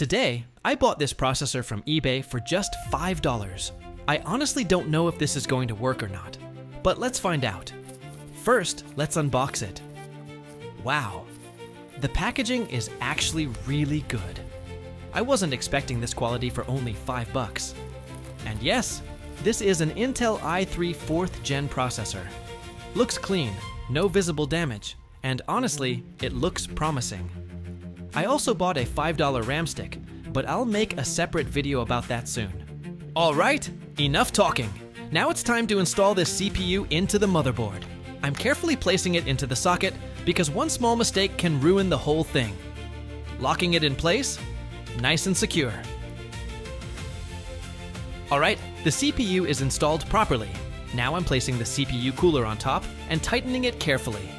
Today, I bought this processor from eBay for just $5. I honestly don't know if this is going to work or not, but let's find out. First, let's unbox it. Wow, the packaging is actually really good. I wasn't expecting this quality for only $5. And yes, this is an Intel i3 4th Gen processor. Looks clean, no visible damage, and honestly, it looks promising. I also bought a $5 RAM stick, but I'll make a separate video about that soon. Alright, enough talking. Now it's time to install this CPU into the motherboard. I'm carefully placing it into the socket because one small mistake can ruin the whole thing. Locking it in place, nice and secure. Alright, the CPU is installed properly. Now I'm placing the CPU cooler on top and tightening it carefully.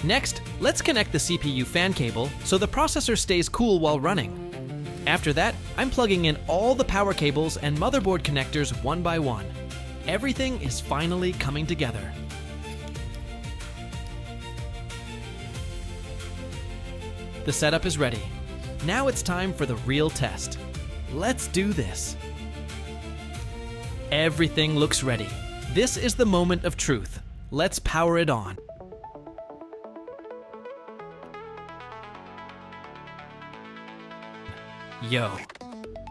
Next, let's connect the CPU fan cable so the processor stays cool while running. After that, I'm plugging in all the power cables and motherboard connectors one by one. Everything is finally coming together. The setup is ready. Now it's time for the real test. Let's do this. Everything looks ready. This is the moment of truth. Let's power it on. Yo,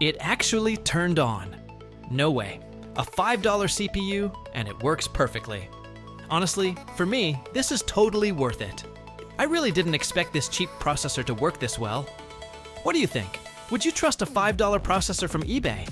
it actually turned on. No way. A $5 CPU and it works perfectly. Honestly, for me, this is totally worth it. I really didn't expect this cheap processor to work this well. What do you think? Would you trust a $5 processor from eBay?